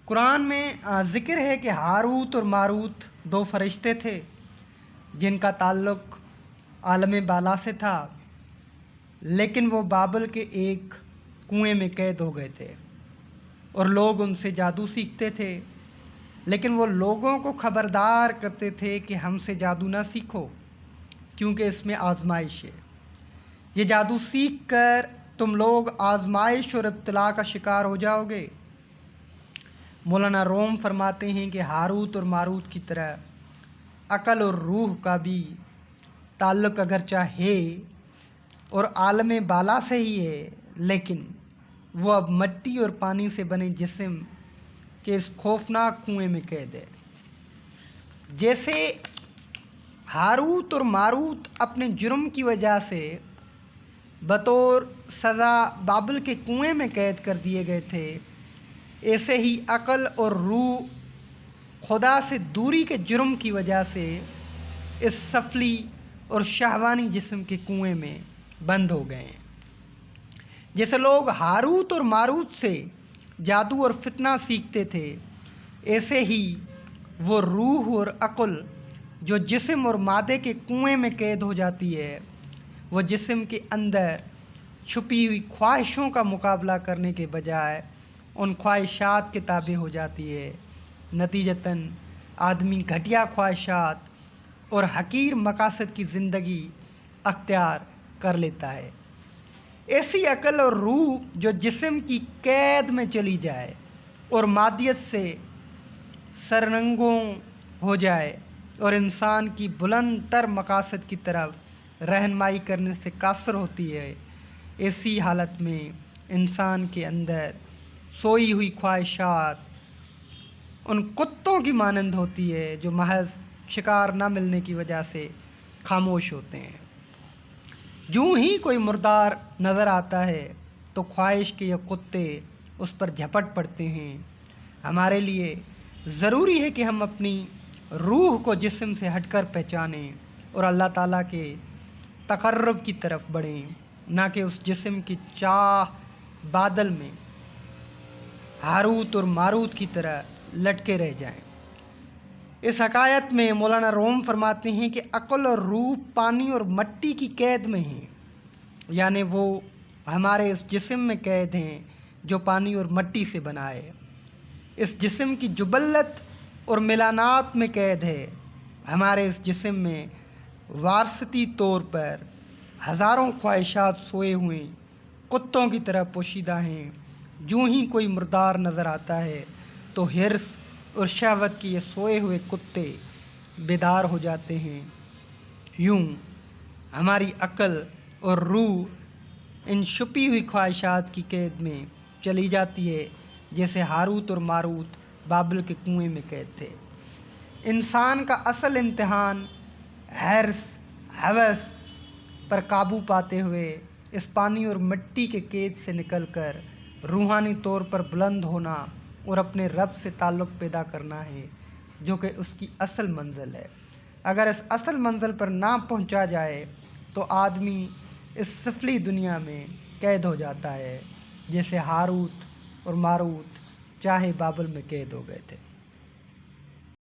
قرآن میں ذکر ہے کہ ہاروت اور ماروت دو فرشتے تھے جن کا تعلق عالم بالا سے تھا، لیکن وہ بابل کے ایک کنویں میں قید ہو گئے تھے اور لوگ ان سے جادو سیکھتے تھے، لیکن وہ لوگوں کو خبردار کرتے تھے کہ ہم سے جادو نہ سیکھو کیونکہ اس میں آزمائش ہے۔ یہ جادو سیکھ کر تم لوگ آزمائش اور ابتلا کا شکار ہو جاؤ گے۔ مولانا روم فرماتے ہیں کہ ہاروت اور ماروت کی طرح عقل اور روح کا بھی تعلق اگرچہ ہے اور عالم بالا سے ہی ہے، لیکن وہ اب مٹی اور پانی سے بنے جسم کے اس خوفناک کنویں میں قید ہے۔ جیسے ہاروت اور ماروت اپنے جرم کی وجہ سے بطور سزا بابل کے کنویں میں قید کر دیے گئے تھے، ایسے ہی عقل اور روح خدا سے دوری کے جرم کی وجہ سے اس سفلی اور شہوانی جسم کے کنویں میں بند ہو گئے ہیں۔ جیسے لوگ ہاروت اور ماروت سے جادو اور فتنہ سیکھتے تھے، ایسے ہی وہ روح اور عقل جو جسم اور مادے کے کنویں میں قید ہو جاتی ہے، وہ جسم کے اندر چھپی ہوئی خواہشوں کا مقابلہ کرنے کے بجائے ان خواہشات کے تابع ہو جاتی ہے۔ نتیجتاً آدمی گھٹیا خواہشات اور حقیر مقاصد کی زندگی اختیار کر لیتا ہے۔ ایسی عقل اور روح جو جسم کی قید میں چلی جائے اور مادیت سے سرنگوں ہو جائے اور انسان کی بلند تر مقاصد کی طرف رہنمائی کرنے سے قاصر ہوتی ہے، ایسی حالت میں انسان کے اندر سوئی ہوئی خواہشات ان کتوں کی مانند ہوتی ہے جو محض شکار نہ ملنے کی وجہ سے خاموش ہوتے ہیں۔ جوں ہی کوئی مردار نظر آتا ہے تو خواہش کے یہ کتے اس پر جھپٹ پڑتے ہیں۔ ہمارے لیے ضروری ہے کہ ہم اپنی روح کو جسم سے ہٹ کر پہچانیں اور اللہ تعالیٰ کے تقرب کی طرف بڑھیں، نہ کہ اس جسم کی چاہ بادل میں ہاروت اور ماروت کی طرح لٹکے رہ جائیں۔ اس حکایت میں مولانا روم فرماتے ہیں کہ عقل اور روح پانی اور مٹی کی قید میں ہیں، یعنی وہ ہمارے اس جسم میں قید ہیں جو پانی اور مٹی سے بنا ہے۔ اس جسم کی جبلت اور ملانات میں قید ہے۔ ہمارے اس جسم میں وراثتی طور پر ہزاروں خواہشات سوئے ہوئے کتوں کی طرح پوشیدہ ہیں۔ جوں ہی کوئی مردار نظر آتا ہے تو حرص اور شہوت کے یہ سوئے ہوئے کتے بیدار ہو جاتے ہیں۔ یوں ہماری عقل اور روح ان چھپی ہوئی خواہشات کی قید میں چلی جاتی ہے، جیسے ہاروت اور ماروت بابل کے کنویں میں قید تھے۔ انسان کا اصل امتحان حرص، ہوس پر قابو پاتے ہوئے اس پانی اور مٹی کے قید سے نکل کر روحانی طور پر بلند ہونا اور اپنے رب سے تعلق پیدا کرنا ہے، جو کہ اس کی اصل منزل ہے۔ اگر اس اصل منزل پر نہ پہنچا جائے تو آدمی اس سفلی دنیا میں قید ہو جاتا ہے، جیسے ہاروت اور ماروت چاہے بابل میں قید ہو گئے تھے۔